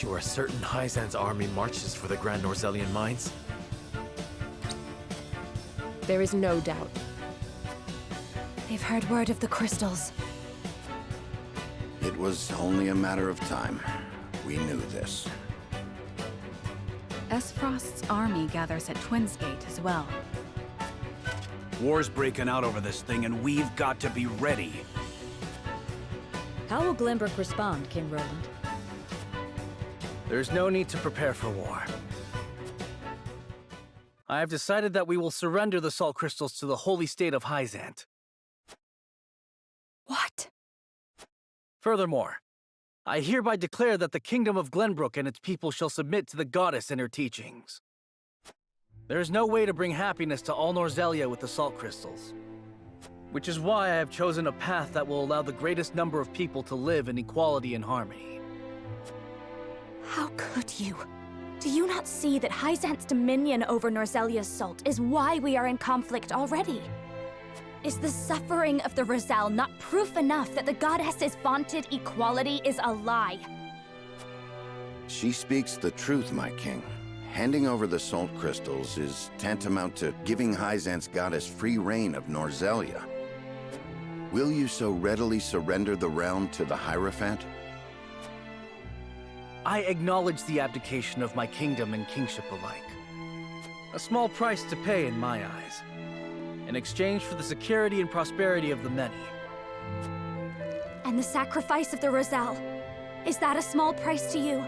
You are certain Hyzan's army marches for the Grand Norzelian mines? There is no doubt. They've heard word of the crystals. It was only a matter of time. We knew this. Esfrost's army gathers at Twins Gate as well. War's breaking out over this thing, and we've got to be ready. How will Glenbrook respond, King Roland? There's no need to prepare for war. I have decided that we will surrender the salt crystals to the holy state of Hyzant. What? Furthermore, I hereby declare that the kingdom of Glenbrook and its people shall submit to the goddess and her teachings. There is no way to bring happiness to all Norzelia with the salt crystals, which is why I have chosen a path that will allow the greatest number of people to live in equality and harmony. How could you? Do you not see that Hyzant's dominion over Norzelia's salt is why we are in conflict already? Is the suffering of the Roselle not proof enough that the goddess's vaunted equality is a lie? She speaks the truth, my king. Handing over the salt crystals is tantamount to giving Hyzant's goddess free reign of Norzelia. Will you so readily surrender the realm to the Hierophant? I acknowledge the abdication of my kingdom and kingship alike. A small price to pay in my eyes, in exchange for the security and prosperity of the many. And the sacrifice of the Roselle, is that a small price to you?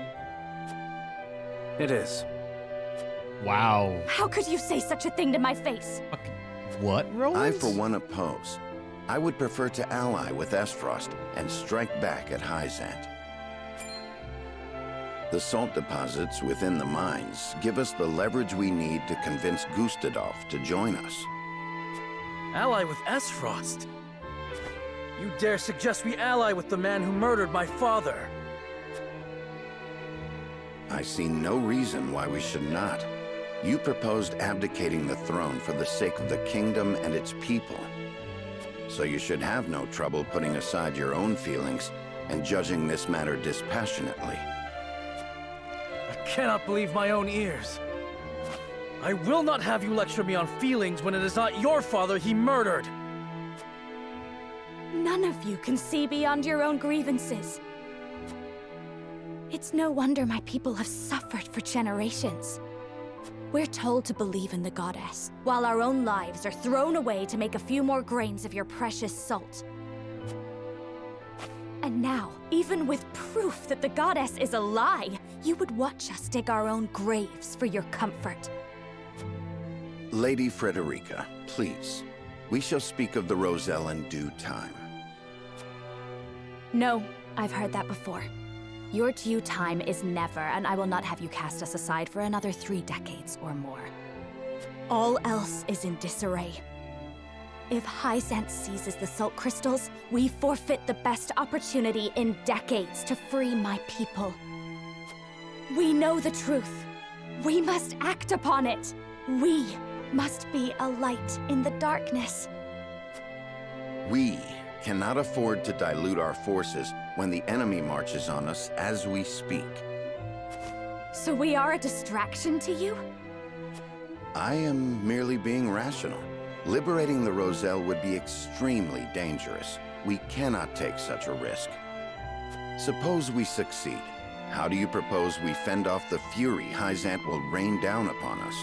It is. Wow. How could you say such a thing to my face? What, Roland? I, for one, oppose. I would prefer to ally with Esfrost and strike back at Hyzant. The salt deposits within the mines give us the leverage we need to convince Gustadolf to join us. Ally with Esfrost? You dare suggest we ally with the man who murdered my father? I see no reason why we should not. You proposed abdicating the throne for the sake of the kingdom and its people. So you should have no trouble putting aside your own feelings and judging this matter dispassionately. I cannot believe my own ears. I will not have you lecture me on feelings when it is not your father he murdered. None of you can see beyond your own grievances. It's no wonder my people have suffered for generations. We're told to believe in the goddess, while our own lives are thrown away to make a few more grains of your precious salt. And now, even with proof that the goddess is a lie, you would watch us dig our own graves for your comfort. Lady Frederica, please. We shall speak of the Roselle in due time. No, I've heard that before. Your due time is never, and I will not have you cast us aside for another 3 decades or more. All else is in disarray. If Hyzant seizes the salt crystals, we forfeit the best opportunity in decades to free my people. We know the truth. We must act upon it. We must be a light in the darkness. We cannot afford to dilute our forces when the enemy marches on us as we speak. So we are a distraction to you? I am merely being rational. Liberating the Roselle would be extremely dangerous. We cannot take such a risk. Suppose we succeed. How do you propose we fend off the fury Hyzant will rain down upon us?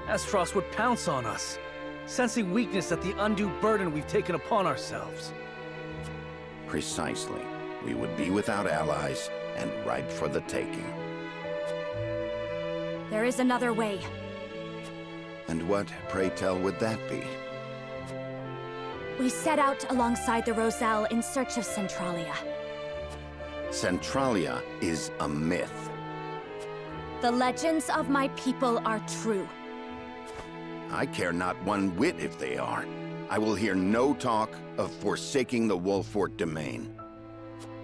Esfrost would pounce on us, sensing weakness at the undue burden we've taken upon ourselves. Precisely. We would be without allies and ripe for the taking. There is another way. And what, pray tell, would that be? We set out alongside the Roselle in search of Centralia. Centralia is a myth. The legends of my people are true. I care not one whit if they are. I will hear no talk of forsaking the Wolfort domain.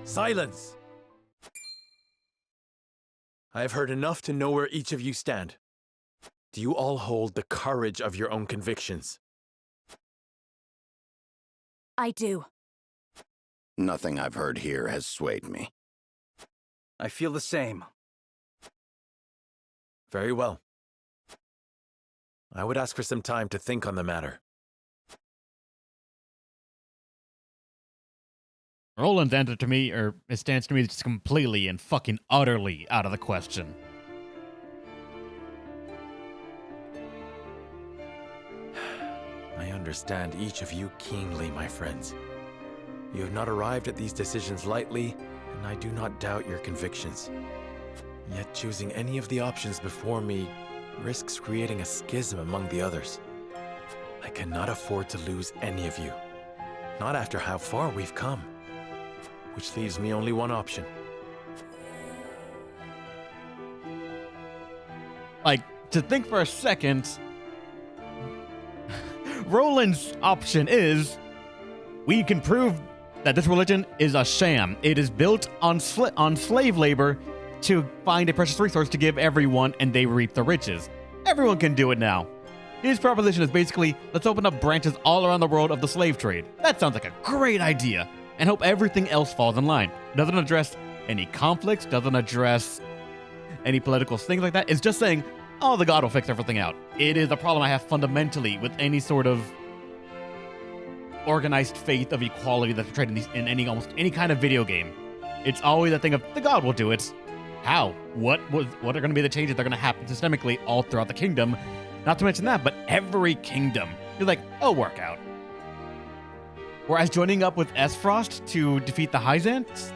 Silence! I have heard enough to know where each of you stand. Do you all hold the courage of your own convictions? I do. Nothing I've heard here has swayed me. I feel the same. Very well. I would ask for some time to think on the matter. Roland's answer to me, or his stance to me, is just completely and fucking utterly out of the question. I understand each of you keenly, my friends. You have not arrived at these decisions lightly, and I do not doubt your convictions. Yet choosing any of the options before me risks creating a schism among the others. I cannot afford to lose any of you. Not after how far we've come. Which leaves me only one option. Like, to think for a second, Roland's option is, we can prove that this religion is a sham. It is built on slave labor to find a precious resource to give everyone, and they reap the riches. Everyone can do it now. His proposition is basically, let's open up branches all around the world of the slave trade. That sounds like a great idea, and hope everything else falls in line. Doesn't address any conflicts, doesn't address any political things like that. It's just saying, oh, the God will fix everything out. It is a problem I have fundamentally with any sort of organized faith of equality that's portrayed in almost any kind of video game. It's always a thing of, the God will do it. How? What are going to be the changes that are going to happen systemically all throughout the kingdom? Not to mention that, but every kingdom. You're like, oh, work out. Whereas joining up with S-Frost to defeat the Hyzants,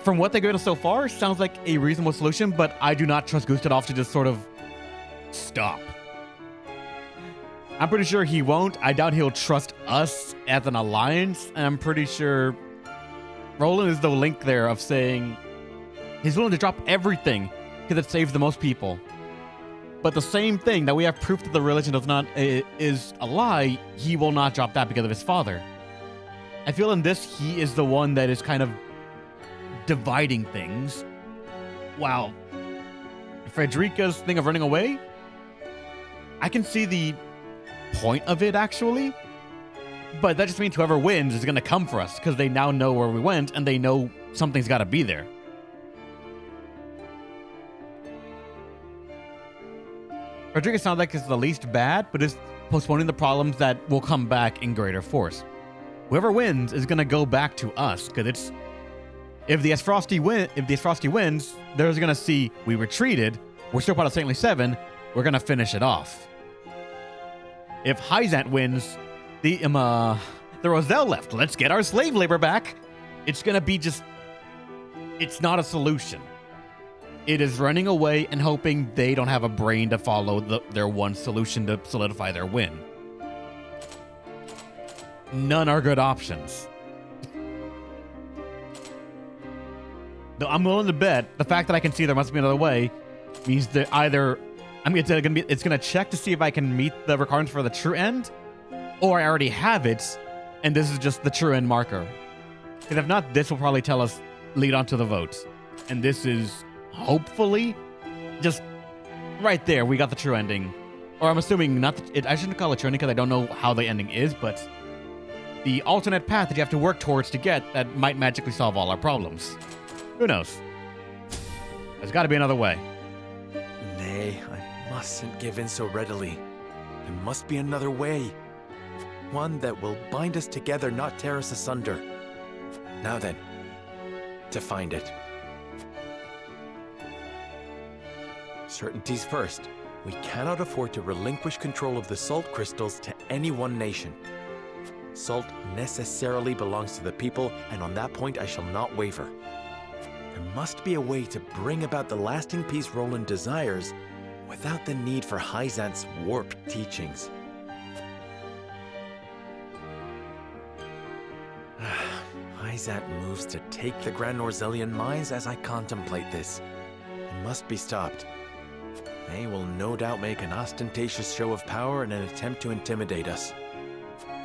from what they've given us so far, sounds like a reasonable solution, but I do not trust Gustadov to just sort of stop. I'm pretty sure he won't. I doubt he'll trust us as an alliance, and I'm pretty sure Roland is the link there of saying he's willing to drop everything because it saves the most people. But the same thing that we have proof that the religion is a lie, he will not drop that because of his father. I feel in this, he is the one that is kind of dividing things. Wow. Frederica's thing of running away, I can see the point of it, actually. But that just means whoever wins is going to come for us because they now know where we went and they know something's got to be there. Frederica sounds like it's the least bad, but it's postponing the problems that will come back in greater force. Whoever wins is going to go back to us because it's if the Frosty wins, they're going to see we retreated, we're still part of Saintly 7, we're going to finish it off. If Hyzant wins, the Roselle left, let's get our slave labor back. It's going to be just, it's not a solution. It is running away and hoping they don't have a brain to follow their one solution to solidify their win. None are good options. Though I'm willing to bet the fact that I can see there must be another way means that either it's gonna check to see if I can meet the requirements for the true end, or I already have it, and this is just the true end marker. And if not, this will probably tell us lead on to the vote, and this is hopefully just right there. We got the true ending, or I'm assuming I shouldn't call it true ending because I don't know how the ending is, but the alternate path that you have to work towards to get that might magically solve all our problems. Who knows? There's got to be another way. Nay, I mustn't give in so readily. There must be another way. One that will bind us together, not tear us asunder. Now then, to find it. Certainties first. We cannot afford to relinquish control of the salt crystals to any one nation. Salt necessarily belongs to the people, and on that point I shall not waver. There must be a way to bring about the lasting peace Roland desires without the need for Hyzant's warped teachings. Hyzant moves to take the Grand Norzelian mines as I contemplate this. It must be stopped. They will no doubt make an ostentatious show of power in an attempt to intimidate us.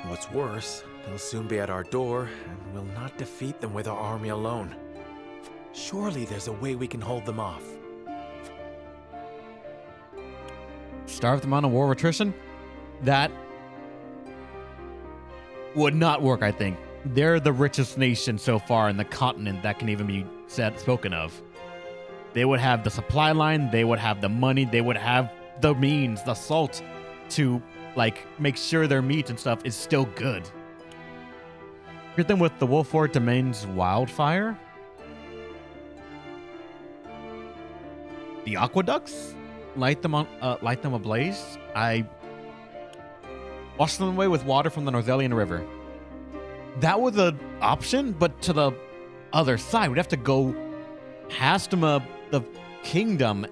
What's worse, they'll soon be at our door, and we'll not defeat them with our army alone. Surely there's a way we can hold them off. Starve them on a war of attrition? That would not work, I think. they're the richest nation so far in the continent that can even be spoken of. They would have the supply line, they would have the money, they would have the means, the salt to like make sure their meat and stuff is still good. Greet them with the Wolford Domain's wildfire. The aqueducts, light them ablaze. I wash them away with water from the Norzelian River. That was an option, but to the other side, we'd have to go past the kingdom.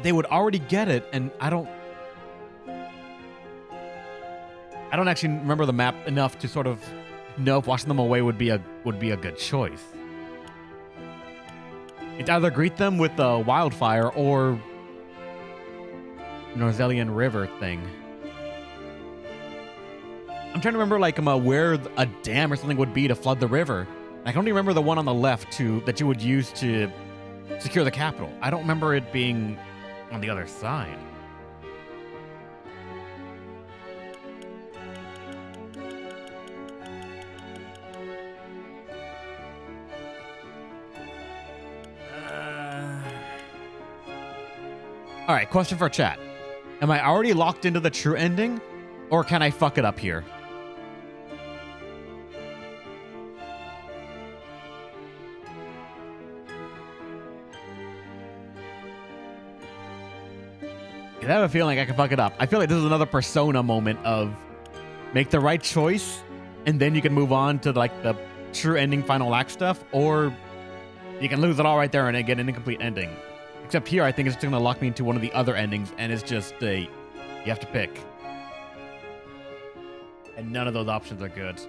They would already get it, and I don't actually remember the map enough to sort of know if washing them away would be a good choice. It's either greet them with the wildfire or Norzelian River thing. I'm trying to remember like where a dam or something would be to flood the river. I can only remember the one on the left that you would use to secure the capital. I don't remember it being on the other side. All right, question for chat. Am I already locked into the true ending, or can I fuck it up here? I have a feeling I can fuck it up. I feel like this is another Persona moment of make the right choice, and then you can move on to like the true ending final act stuff, or you can lose it all right there and get an incomplete ending. Except here, I think it's just going to lock me into one of the other endings, and it's just you have to pick. And none of those options are good.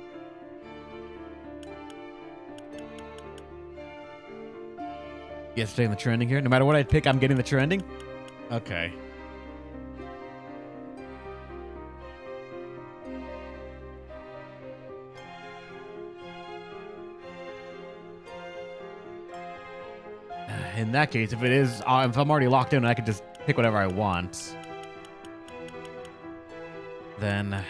You have to stay in the true ending here? No matter what I pick, I'm getting the true ending? Okay. In that case, if I'm already locked in, I could just pick whatever I want. Then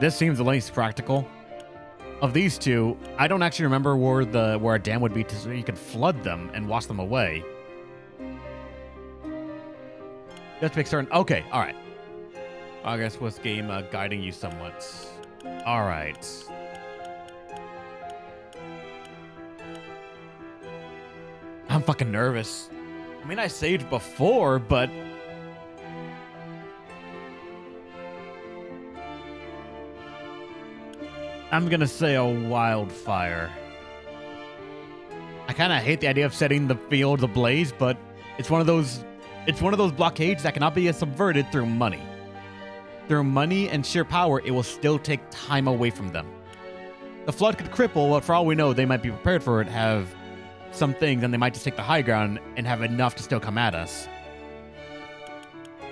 this seems the least practical of these two. I don't actually remember where a dam would be so you could flood them and wash them away. Let's pick certain. Okay, all right. I guess was game guiding you somewhat. All right. I'm fucking nervous. I mean, I saved before, but I'm gonna say a wildfire. I kind of hate the idea of setting the field ablaze, but it's one of those blockades that cannot be subverted through money. Through money and sheer power, it will still take time away from them. The flood could cripple, but for all we know, they might be prepared for it, have some things, and they might just take the high ground and have enough to still come at us.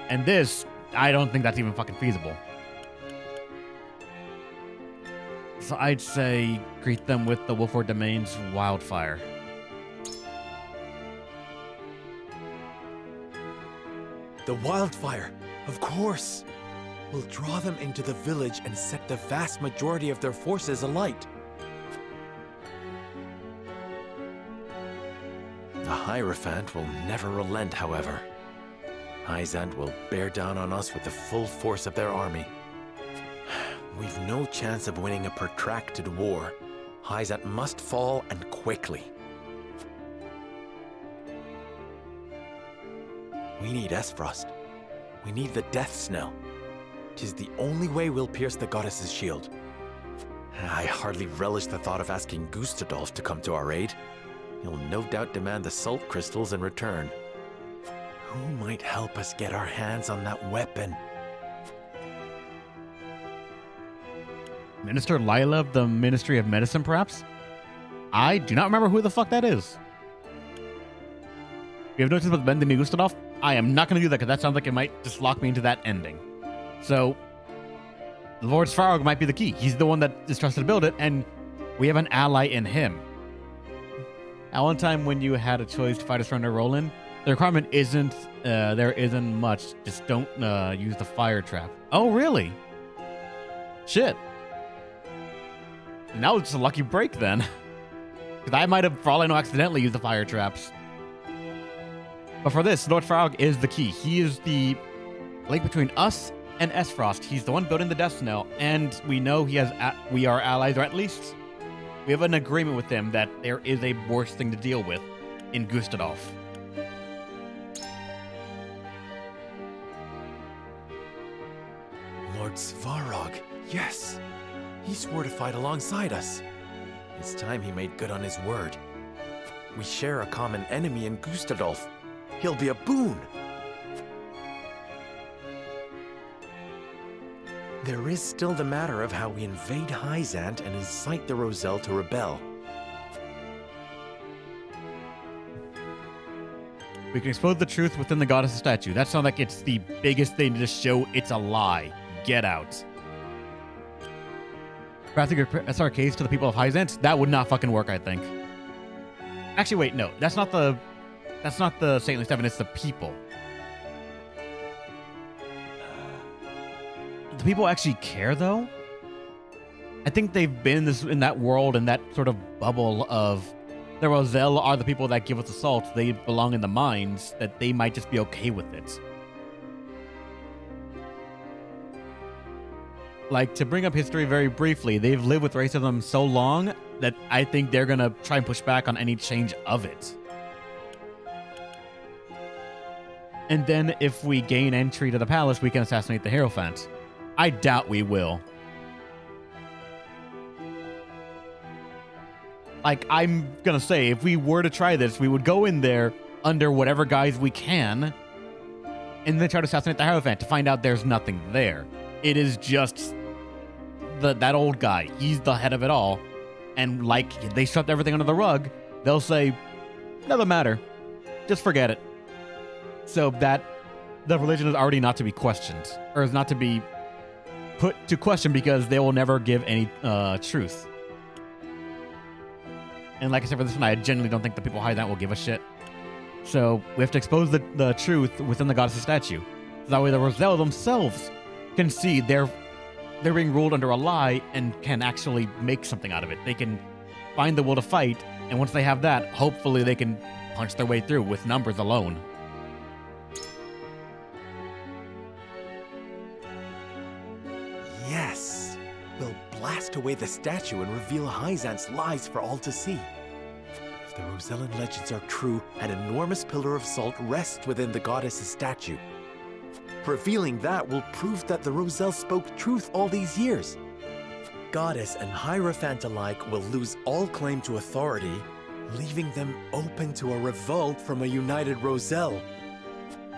And this, I don't think that's even fucking feasible. So I'd say greet them with the Wolford Domain's wildfire. The wildfire, of course. We'll draw them into the village and set the vast majority of their forces alight. The Hierophant will never relent, however. Hyzant will bear down on us with the full force of their army. We've no chance of winning a protracted war. Hyzant must fall, and quickly. We need Esfrost. We need the Death Snell. 'Tis the only way we'll pierce the goddess's shield. I hardly relish the thought of asking Gustadolf to come to our aid. He'll no doubt demand the salt crystals in return. Who might help us get our hands on that weapon? Minister Lila of the Ministry of Medicine, perhaps? I do not remember who the fuck that is. You have noticed about bending Gustadolf? I am not going to do that because that sounds like it might just lock me into that ending. So, Lord Svarog might be the key. He's the one that is trusted to build it, and we have an ally in him. At one time when you had a choice to fight or surrender Roland, The requirement isn't, there isn't much. Just don't use the fire trap. Oh, really? Shit. Now it's a lucky break then. Because I might have, for all I know, accidentally used the fire traps. But for this, Lord Frog is the key. He is the link between us and S-Frost. He's the one building the Death Snow, and we know we are allies, or at least we have an agreement with him that there is a worse thing to deal with in Gustadolf. Lord Svarog, yes. He swore to fight alongside us. It's time he made good on his word. We share a common enemy in Gustadolf. He'll be a boon. There is still the matter of how we invade Hyzant and incite the Roselle to rebel. We can expose the truth within the goddess statue. That sounds like it's the biggest thing to just show it's a lie. Get out. Crafting your SR case to the people of Hyzant? That would not fucking work, I think. Actually, wait, no. That's not the Saintly Seven, it's the people. Do people actually care, though? I think they've been in that world, in that sort of bubble of the Roselle are the people that give us assault. They belong in the mines, that they might just be okay with it. Like, to bring up history very briefly, they've lived with racism so long that I think they're gonna try and push back on any change of it. And then if we gain entry to the palace, we can assassinate the Hierophant. I doubt we will. Like, I'm gonna say, if we were to try this, we would go in there under whatever guise we can, and then try to assassinate the Hierophant to find out there's nothing there. It is just that old guy. He's the head of it all. And like, they swept everything under the rug, they'll say, doesn't matter. Just forget it. So that the religion is already not to be questioned, or is not to be put to question, because they will never give any truth. And like I said for this one, I genuinely don't think the people hiding that will give a shit. So we have to expose the truth within the goddess statue. So that way the Roselle themselves can see they're being ruled under a lie and can actually make something out of it. They can find the will to fight, and once they have that, hopefully they can punch their way through with numbers alone. Yes! We'll blast away the statue and reveal Hyzant's lies for all to see. If the Rosellan legends are true, an enormous pillar of salt rests within the goddess's statue. Revealing that will prove that the Roselle spoke truth all these years. Goddess and Hierophant alike will lose all claim to authority, leaving them open to a revolt from a united Roselle.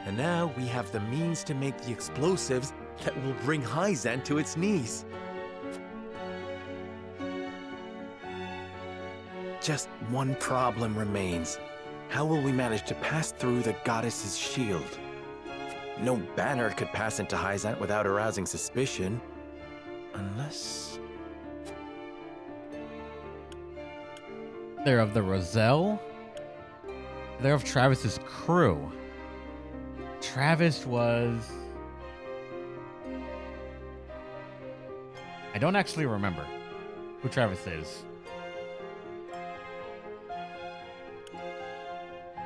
And now we have the means to make the explosives that will bring Hyzant to its knees. Just one problem remains. How will we manage to pass through the goddess's shield? No banner could pass into Hyzant without arousing suspicion. Unless... They're of the Roselle. They're of Travis's crew. Travis was... I don't actually remember who Travis is.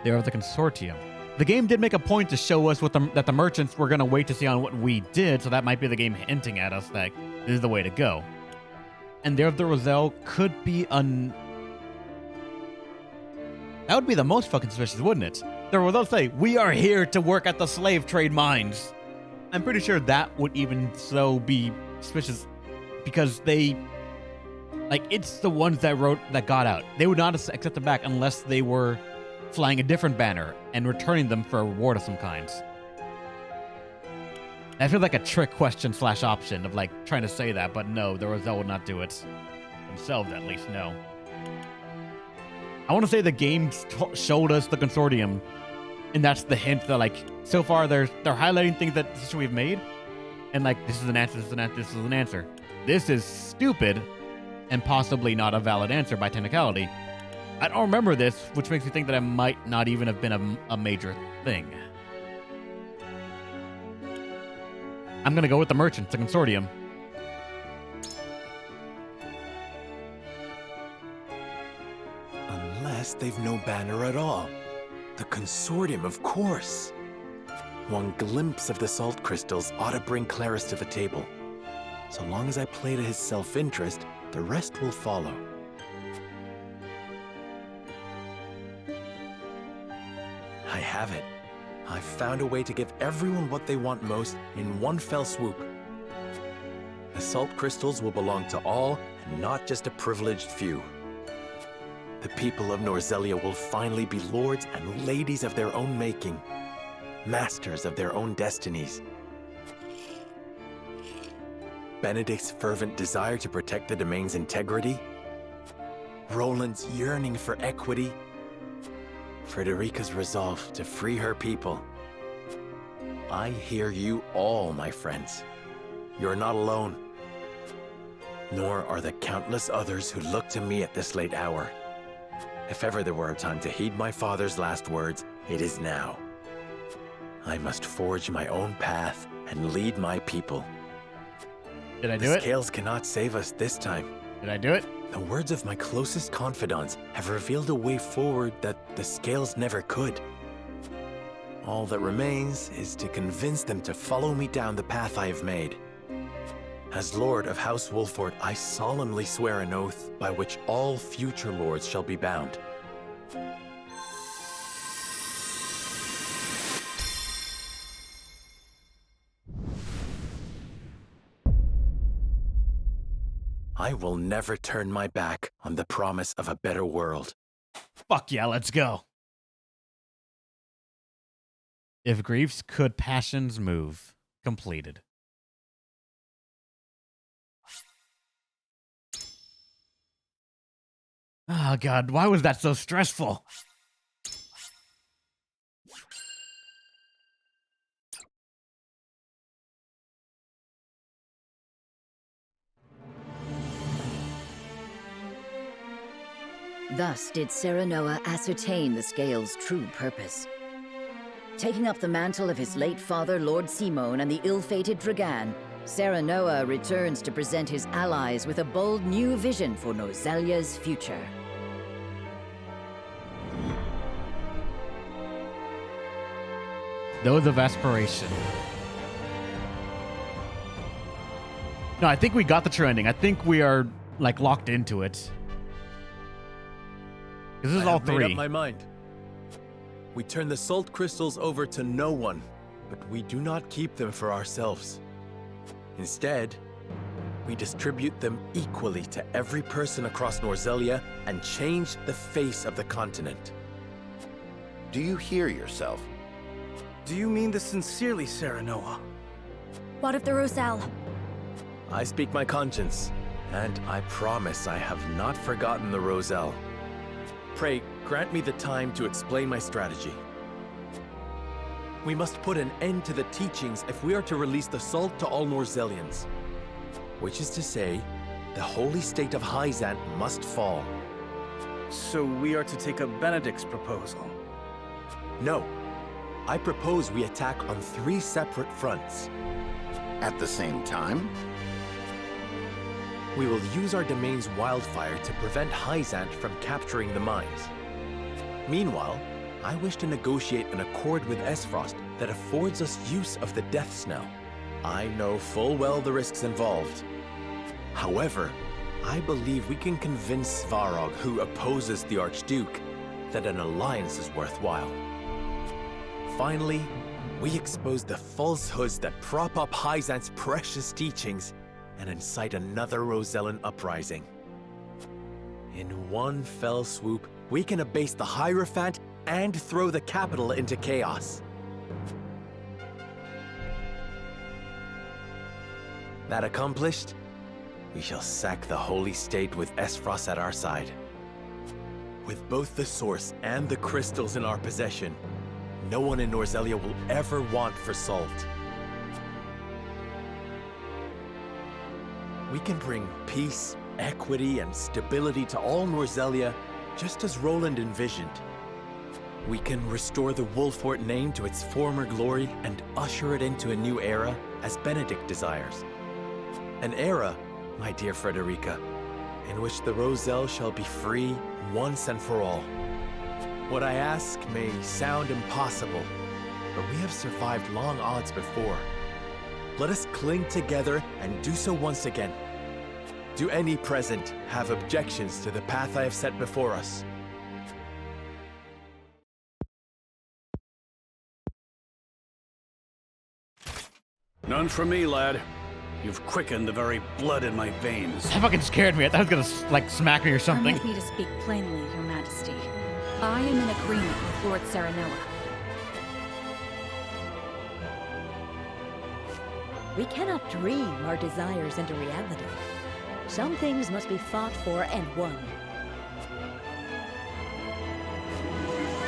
They're of the Consortium. The game did make a point to show us that the merchants were going to wait to see on what we did, so that might be the game hinting at us that this is the way to go. And they're of the Roselle could be that would be the most fucking suspicious, wouldn't it? The Roselle say, we are here to work at the slave trade mines. I'm pretty sure that would even so be suspicious, because they, like, it's the ones that got out. They would not accept them back unless they were flying a different banner and returning them for a reward of some kind. I feel like a trick question / option of like trying to say that, but no, the Roselle would not do it. Themselves, at least, no. I want to say the game showed us the Consortium, and that's the hint that, like, so far they're highlighting things that decision we've made, and like, this is an answer, this is an answer, this is an answer. This is stupid and possibly not a valid answer by technicality, I don't remember this, which makes me think that it might not even have been a major thing. I'm gonna go with the merchants, the consortium. Unless they've no banner at all. The consortium, of course. One glimpse of the salt crystals ought to bring Claris to the table. So long as I play to his self-interest, the rest will follow. I have it. I've found a way to give everyone what they want most in one fell swoop. The salt crystals will belong to all, and not just a privileged few. The people of Norzelia will finally be lords and ladies of their own making, masters of their own destinies. Benedict's fervent desire to protect the domain's integrity, Roland's yearning for equity, Frederica's resolve to free her people. I hear you all, my friends. You're not alone. Nor are the countless others who look to me at this late hour. If ever there were a time to heed my father's last words, it is now. I must forge my own path and lead my people. Did I do The it? scales cannot save us this time. Did I do it? The words of my closest confidants have revealed a way forward that the scales never could. All that remains is to convince them to follow me down the path I have made. As Lord of House Wolford, I solemnly swear an oath by which all future lords shall be bound. I will never turn my back on the promise of a better world. Fuck yeah, let's go. If griefs could passions move. Completed. Oh god, why was that so stressful? Thus did Serenoa ascertain the Scale's true purpose. Taking up the mantle of his late father, Lord Simone, and the ill-fated Dragan, Serenoa returns to present his allies with a bold new vision for Norzelia's future. Those of aspiration. No, I think we got the true ending. I think we are, like, locked into it. This is I all have made three. up my mind. We turn the salt crystals over to no one, but we do not keep them for ourselves. Instead, we distribute them equally to every person across Norzelia and change the face of the continent. Do you hear yourself? Do you mean this sincerely, Serenoa? What of the Roselle? I speak my conscience, and I promise I have not forgotten the Roselle. Pray, grant me the time to explain my strategy. We must put an end to the teachings if we are to release the salt to all Norzelians. Which is to say, the holy state of Hyzant must fall. So we are to take up Benedict's proposal. No. I propose we attack on 3 separate fronts. At the same time? We will use our domain's wildfire to prevent Hyzant from capturing the mines. Meanwhile, I wish to negotiate an accord with Esfrost that affords us use of the Death Snell. I know full well the risks involved. However, I believe we can convince Svarog, who opposes the Archduke, that an alliance is worthwhile. Finally, we expose the falsehoods that prop up Hyzant's precious teachings and incite another Rosellan uprising. In one fell swoop, we can abase the Hierophant and throw the capital into chaos. That accomplished, we shall sack the holy state with Esfrost at our side. With both the source and the crystals in our possession, no one in Norzelia will ever want for salt. We can bring peace, equity, and stability to all Norzelia just as Roland envisioned. We can restore the Wolfort name to its former glory and usher it into a new era as Benedict desires. An era, my dear Frederica, in which the Roselle shall be free once and for all. What I ask may sound impossible, but we have survived long odds before. Let us cling together and do so once again. Do any present have objections to the path I have set before us? None for me, lad. You've quickened the very blood in my veins. That fucking scared me. I thought it was gonna, like, smack me or something. Permit me to speak plainly, Your Majesty. I am in agreement with Lord Serenoa. We cannot dream our desires into reality. Some things must be fought for and won.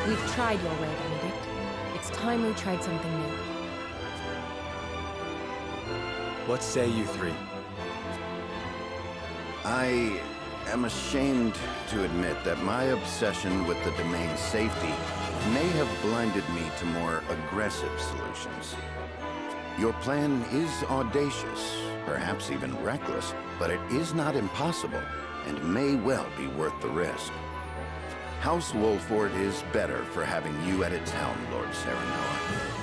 We've tried your way, Benedict. It's time we tried something new. What say you three? I am ashamed to admit that my obsession with the domain's safety may have blinded me to more aggressive solutions. Your plan is audacious, perhaps even reckless, but it is not impossible and may well be worth the risk. House Wolfort is better for having you at its helm, Lord Serenoa.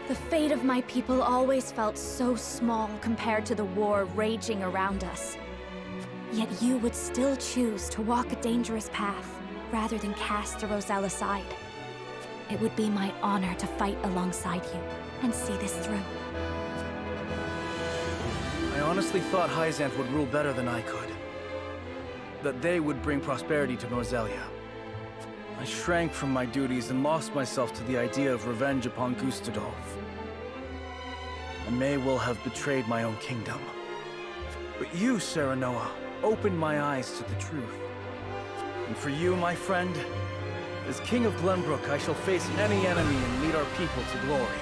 The fate of my people always felt so small compared to the war raging around us. Yet you would still choose to walk a dangerous path rather than cast the Roselle aside. It would be my honor to fight alongside you and see this through. I honestly thought Hyzanth would rule better than I could. That they would bring prosperity to Norzelia. I shrank from my duties and lost myself to the idea of revenge upon Gustadolf. I may well have betrayed my own kingdom. But you, Serenoa, opened my eyes to the truth. And for you, my friend, as King of Glenbrook, I shall face any enemy and lead our people to glory.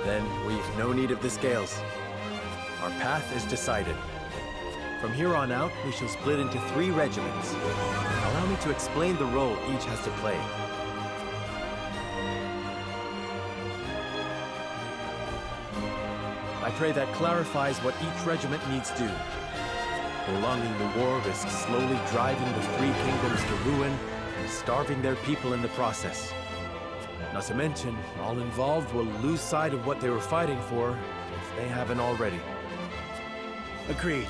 Then we've no need of the scales. Our path is decided. From here on out, we shall split into 3 regiments. Allow me to explain the role each has to play. I pray that clarifies what each regiment needs do. Prolonging the war risks slowly driving the 3 kingdoms to ruin and starving their people in the process. Not to mention, all involved will lose sight of what they were fighting for, if they haven't already. Agreed.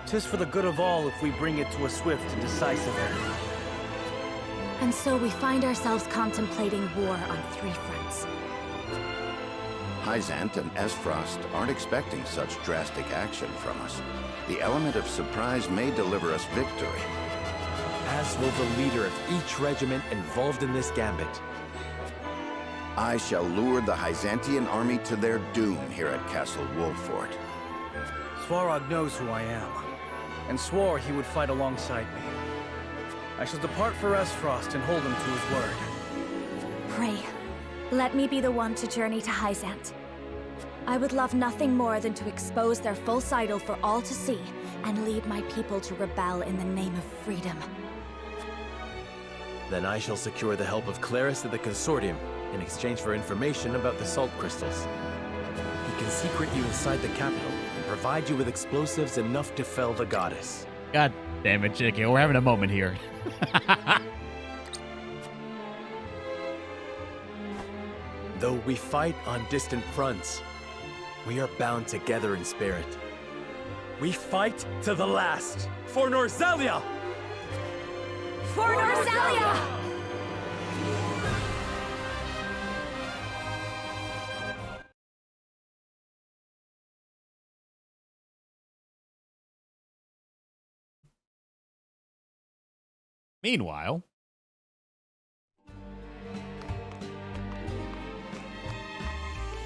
'Tis for the good of all if we bring it to a swift and decisive end. And so we find ourselves contemplating war on 3 fronts. Hyzanth and Esfrost aren't expecting such drastic action from us. The element of surprise may deliver us victory. As will the leader of each regiment involved in this gambit. I shall lure the Hyzantian army to their doom here at Castle Wolfort. Svarog knows who I am, and swore he would fight alongside me. I shall depart for Esfrost and hold him to his word. Pray, let me be the one to journey to Hyzanth. I would love nothing more than to expose their false idol for all to see, and lead my people to rebel in the name of freedom. Then I shall secure the help of Claris of the Consortium in exchange for information about the salt crystals. He can secret you inside the capital and provide you with explosives enough to fell the goddess. God damn it, Chicky. We're having a moment here. Though we fight on distant fronts, we are bound together in spirit. We fight to the last for Norzelia! For Norzelia! Meanwhile,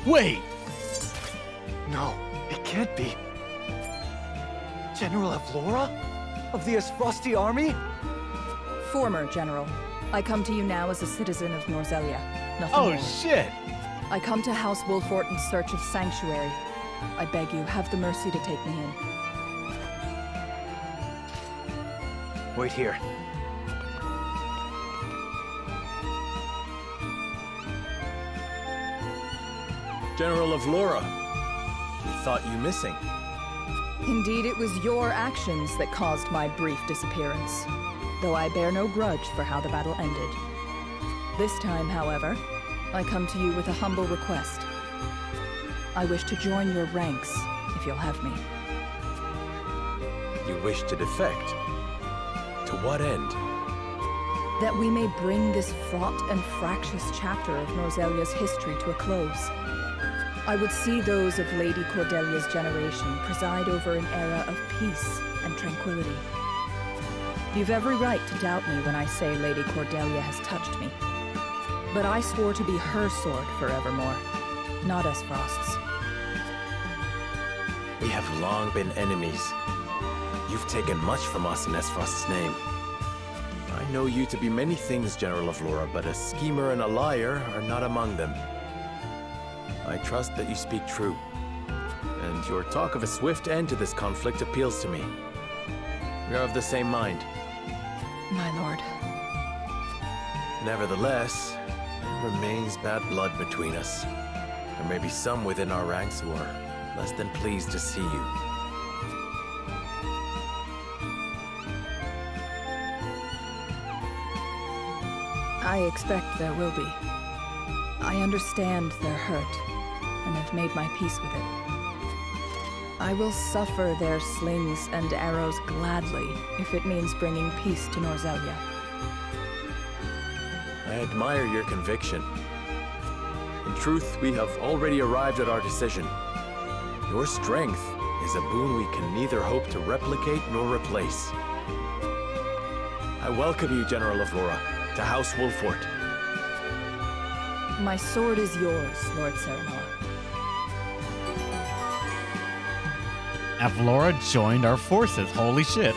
wait! No, it can't be. General Evlora? Of the Esfrosti army? Former General. I come to you now as a citizen of Norzelia. Nothing Oh more. shit! I come to House Wolfort in search of sanctuary. I beg you, have the mercy to take me in. Wait here. General of Laura, we thought you missing. Indeed, it was your actions that caused my brief disappearance, though I bear no grudge for how the battle ended. This time, however, I come to you with a humble request. I wish to join your ranks, if you'll have me. You wish to defect? To what end? That we may bring this fraught and fractious chapter of Norzelia's history to a close. I would see those of Lady Cordelia's generation preside over an era of peace and tranquility. You've every right to doubt me when I say Lady Cordelia has touched me. But I swore to be her sword forevermore, not Esfrost's. We have long been enemies. You've taken much from us in Esfrost's name. I know you to be many things, General of Laura, but a schemer and a liar are not among them. I trust that you speak true, and your talk of a swift end to this conflict appeals to me. We are of the same mind. My lord. Nevertheless, there remains bad blood between us. There may be some within our ranks who are less than pleased to see you. I expect there will be. I understand their hurt, and have made my peace with it. I will suffer their slings and arrows gladly, if it means bringing peace to Norzelia. I admire your conviction. In truth, we have already arrived at our decision. Your strength is a boon we can neither hope to replicate nor replace. I welcome you, General of Laura, to House Wolfort. My sword is yours, Lord Serenoa. Avlora joined our forces. Holy shit.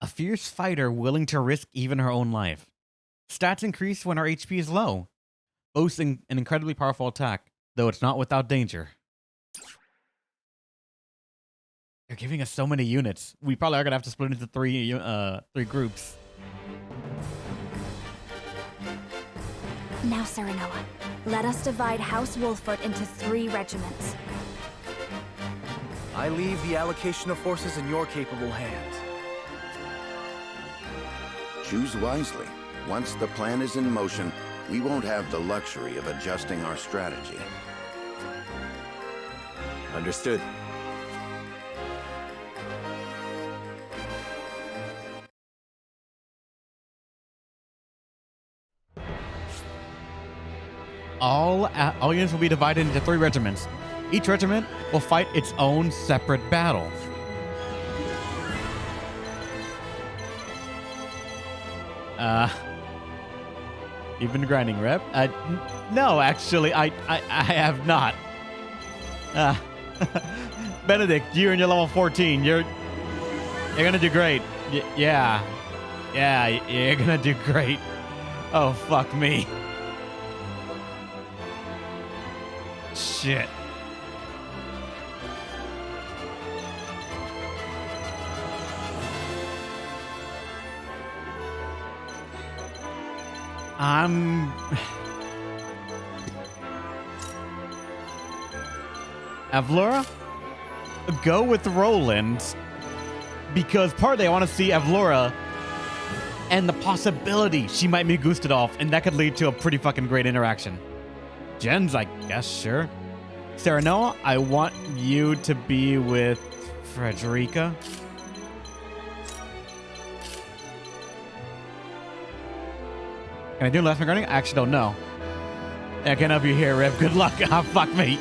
A fierce fighter willing to risk even her own life. Stats increase when our HP is low. Boasting an incredibly powerful attack, though it's not without danger. They're giving us so many units. We probably are gonna have to split into three groups. Now, Serenoa, let us divide House Wolfort into 3 regiments. I leave the allocation of forces in your capable hands. Choose wisely. Once the plan is in motion, we won't have the luxury of adjusting our strategy. Understood. All units will be divided into 3 regiments. Each regiment will fight its own separate battle. You've been grinding, Rep? No, actually, I have not. Benedict, you're in your level 14. You're gonna do great. Yeah, you're gonna do great. Oh, fuck me. Shit. Avlora? Go with Roland. Because partly I want to see Avlora and the possibility she might be goosted off, and that could lead to a pretty fucking great interaction. Jens, I guess, sure. Serenoa, I want you to be with Frederica. Can I do last regarding? I actually don't know. I can't help you here, Rip. Good luck. Ah, fuck me.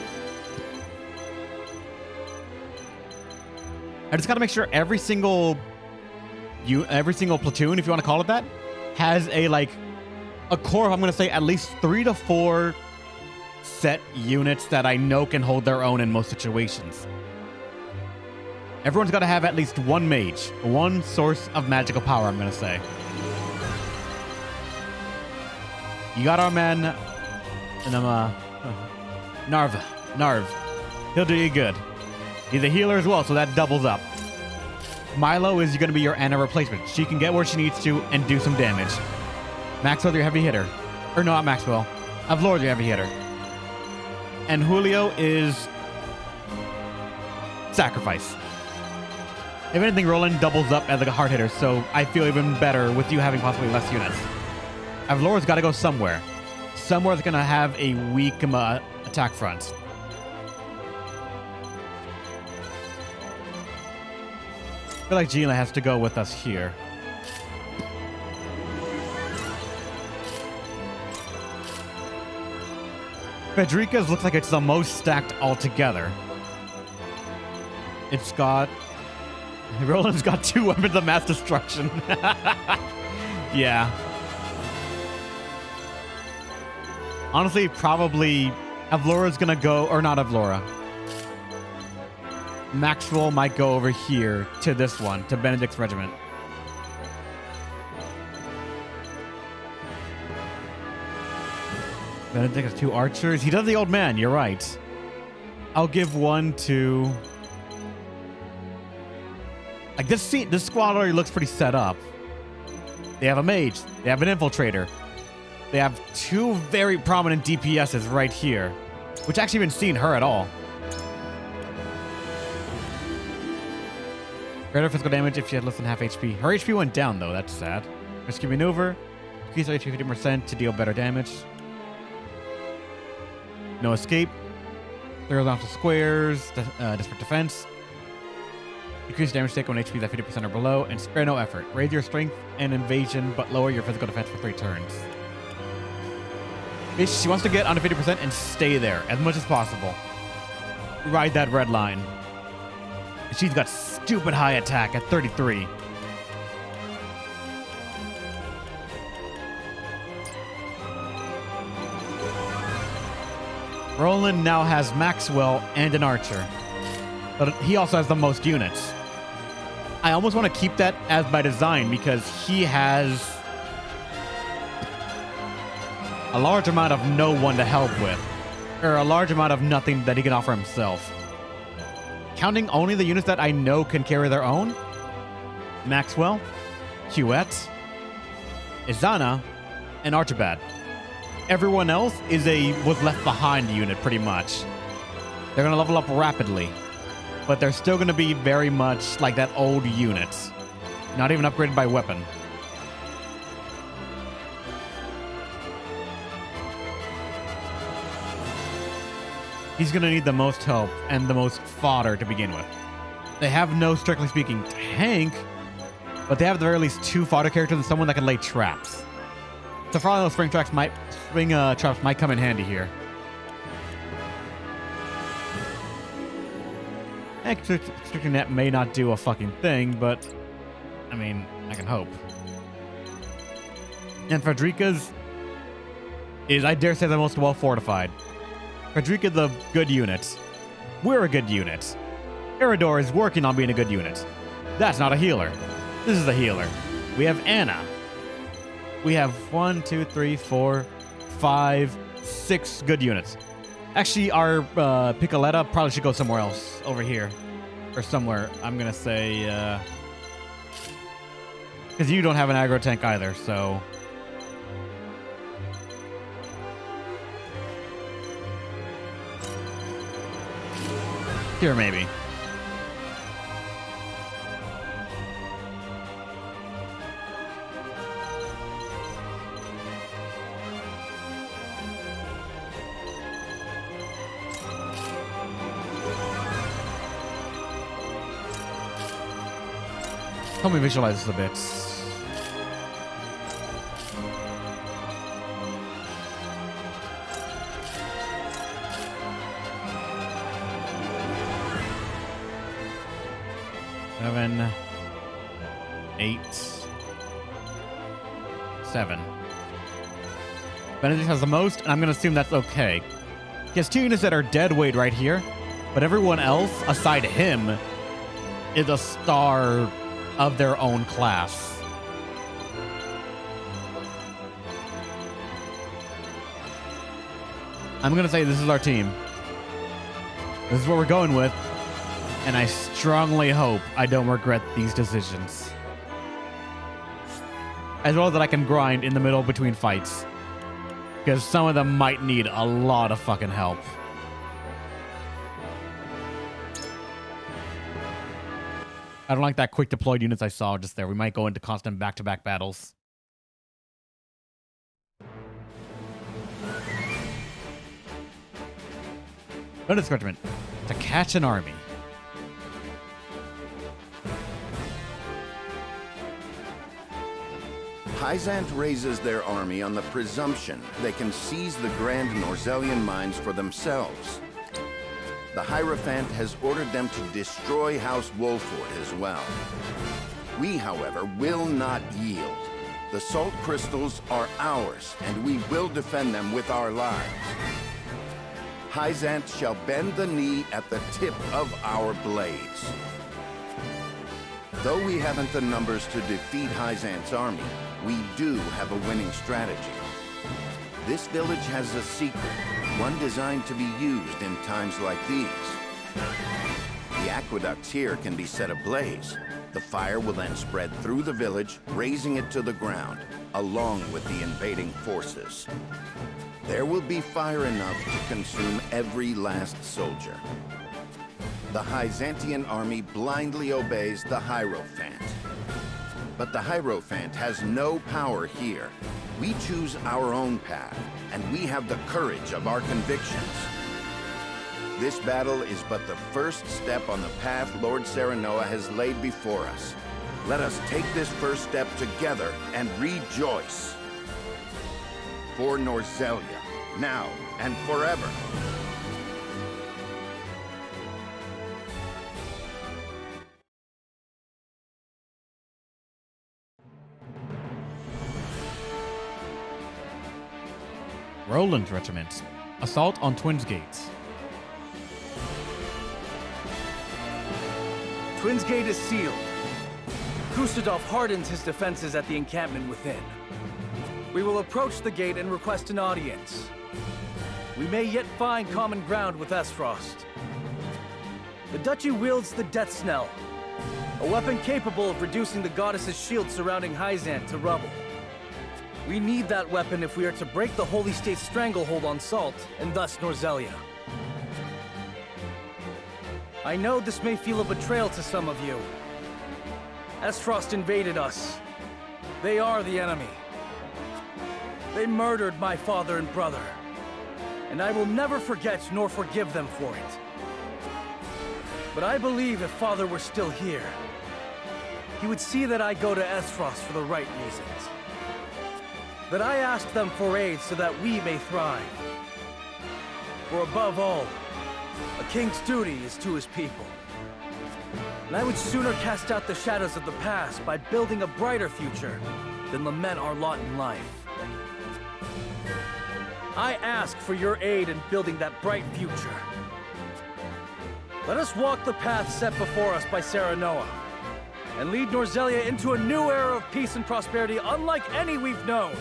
I just gotta make sure every single platoon, if you want to call it that, has a core of, I'm gonna say, at least 3 to 4 set units that I know can hold their own in most situations. Everyone's got to have at least one mage. One source of magical power, I'm going to say. You got our man... Narv. He'll do you good. He's a healer as well, so that doubles up. Milo is going to be your Anna replacement. She can get where she needs to and do some damage. Maxwell, your heavy hitter. Or no, not Maxwell. Avlor, your heavy hitter. And Julio is... Sacrifice. If anything, Roland doubles up as like a hard hitter, so I feel even better with you having possibly less units. Avlor's got to go somewhere. Somewhere that's going to have a weak attack front. I feel like Gina has to go with us here. Federica's looks like it's the most stacked altogether. It's got... Roland's got 2 weapons of mass destruction. Yeah. Honestly, probably Avlora's gonna go, or not Avlora. Maxwell might go over here to this one, to Benedict's regiment. Benedict has 2 archers. He does the old man, you're right. I'll give one to... Like this squad already looks pretty set up. They have a mage. They have an infiltrator. They have 2 very prominent DPSs right here, which actually haven't seen her at all. Greater physical damage if she had less than half HP. Her HP went down though, that's sad. Risky maneuver. Increase her HP 50% to deal better damage. No escape. Throws off the squares. Desperate defense. Increase damage taken when HP is at 50% or below, and spare no effort. Raise your strength and invasion, but lower your physical defense for 3 turns. She wants to get under 50% and stay there as much as possible. Ride that red line. She's got stupid high attack at 33. Roland now has Maxwell and an archer. But he also has the most units. I almost want to keep that as by design because he has a large amount of no one to help with. Or a large amount of nothing that he can offer himself. Counting only the units that I know can carry their own. Maxwell, Huette, Izana, and Archibald. Everyone else was left behind unit pretty much. They're going to level up rapidly. But they're still going to be very much like that old unit. Not even upgraded by weapon. He's going to need the most help and the most fodder to begin with. They have no, strictly speaking, tank, but they have at the very least 2 fodder characters and someone that can lay traps. So for all those spring traps might come in handy here. Extracting net may not do a fucking thing, but I mean, I can hope. And Frederica's is, I dare say, the most well fortified. Frederica's a good unit. We're a good unit. Eridor is working on being a good unit. That's not a healer. This is a healer. We have Anna. We have 1, 2, 3, 4, 5, 6 good units. Actually, our Piccoletta probably should go somewhere else. Over here. Or somewhere. I'm going to say... Because you don't have an aggro tank either, so... Here, maybe. Help me visualize this a bit. Seven, 8, 7. Benedict has the most, and I'm going to assume that's okay. He has 2 units that are dead weight right here, but everyone else, aside him, is a star of their own class. I'm gonna say this is our team. This is what we're going with, and I strongly hope I don't regret these decisions. As well as that I can grind in the middle between fights, because some of them might need a lot of fucking help. I don't like that quick deployed units I saw just there. We might go into constant back-to-back battles. Notice regiment to catch an army. Hyzant raises their army on the presumption they can seize the Grand Norzelian mines for themselves. The Hierophant has ordered them to destroy House Wolford as well. We, however, will not yield. The salt crystals are ours, and we will defend them with our lives. Hyzant shall bend the knee at the tip of our blades. Though we haven't the numbers to defeat Hyzant's army, we do have a winning strategy. This village has a secret, one designed to be used in times like these. The aqueducts here can be set ablaze. The fire will then spread through the village, raising it to the ground, along with the invading forces. There will be fire enough to consume every last soldier. The Hyzantian army blindly obeys the Hierophant. But the Hierophant has no power here. We choose our own path, and we have the courage of our convictions. This battle is but the first step on the path Lord Serenoa has laid before us. Let us take this first step together and rejoice. For Norzelia, now and forever. Roland's regiment. Assault on Twins Gates. Twins Gate is sealed. Kusudov hardens his defenses at the encampment within. We will approach the gate and request an audience. We may yet find common ground with Esfrost. The duchy wields the Death Snell, a weapon capable of reducing the goddess's shield surrounding Hyzant to rubble. We need that weapon if we are to break the Holy State's stranglehold on Salt, and thus Norzelia. I know this may feel a betrayal to some of you. Esfrost invaded us. They are the enemy. They murdered my father and brother, and I will never forget nor forgive them for it. But I believe if Father were still here, he would see that I go to Esfrost for the right reasons. That I ask them for aid so that we may thrive. For above all, a king's duty is to his people. And I would sooner cast out the shadows of the past by building a brighter future than lament our lot in life. I ask for your aid in building that bright future. Let us walk the path set before us by Serenoa, and lead Norzelia into a new era of peace and prosperity unlike any we've known.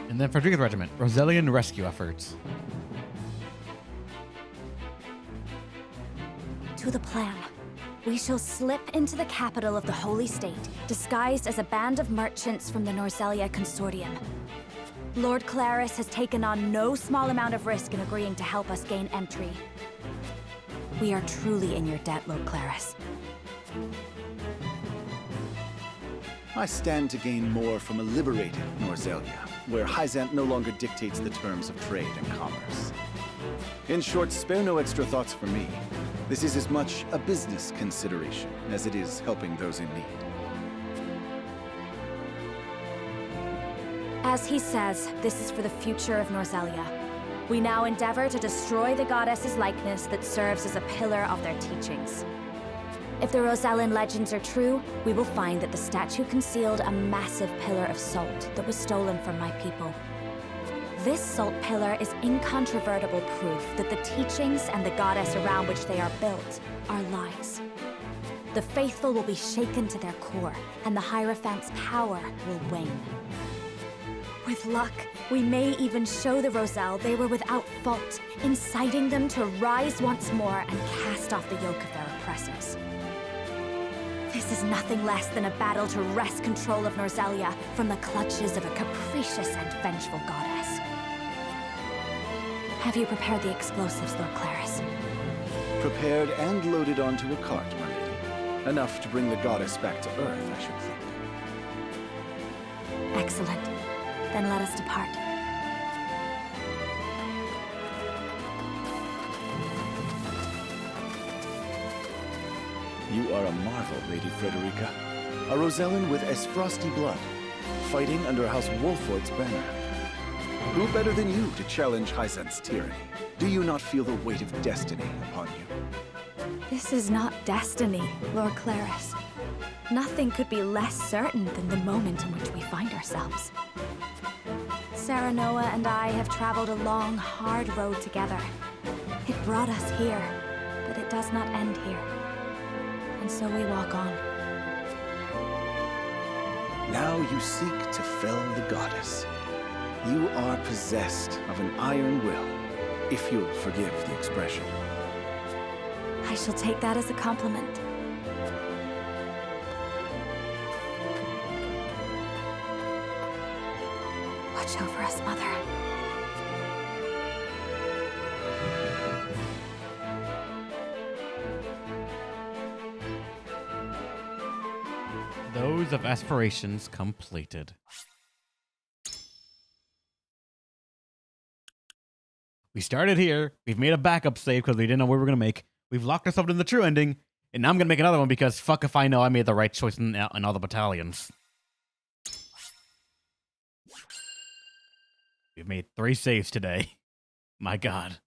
And then Frederica's regiment, Roselian rescue efforts. To the plan. We shall slip into the capital of the Holy State, disguised as a band of merchants from the Norzelia Consortium. Lord Claris has taken on no small amount of risk in agreeing to help us gain entry. We are truly in your debt, Lord Claris. I stand to gain more from a liberated Norzelia, where Hyzant no longer dictates the terms of trade and commerce. In short, spare no extra thoughts for me. This is as much a business consideration as it is helping those in need. As he says, this is for the future of Norzelia. We now endeavor to destroy the goddess's likeness that serves as a pillar of their teachings. If the Rosellan legends are true, we will find that the statue concealed a massive pillar of salt that was stolen from my people. This salt pillar is incontrovertible proof that the teachings and the goddess around which they are built are lies. The faithful will be shaken to their core, and the Hierophant's power will wane. With luck, we may even show the Roselle they were without fault, inciting them to rise once more and cast off the yoke of their oppressors. This is nothing less than a battle to wrest control of Norzelia from the clutches of a capricious and vengeful goddess. Have you prepared the explosives, Lord Claris? Prepared and loaded onto a cart, my lady. Enough to bring the goddess back to Earth, I should think. Excellent. Then let us depart. You are a marvel, Lady Frederica. A Rosellan with as frosty blood, fighting under House Wolford's banner. Who better than you to challenge Hyzant's tyranny? Do you not feel the weight of destiny upon you? This is not destiny, Lord Claris. Nothing could be less certain than the moment in which we find ourselves. Serenoa and I have traveled a long, hard road together. It brought us here, but it does not end here. And so we walk on. Now you seek to fell the goddess. You are possessed of an iron will, if you'll forgive the expression. I shall take that as a compliment. Watch over us, Mother. Those of aspirations completed. We started here. We've made a backup save because we didn't know what we were going to make. We've locked ourselves in the true ending. And now I'm going to make another one because fuck if I know I made the right choice in all the battalions. We've made 3 saves today. My god.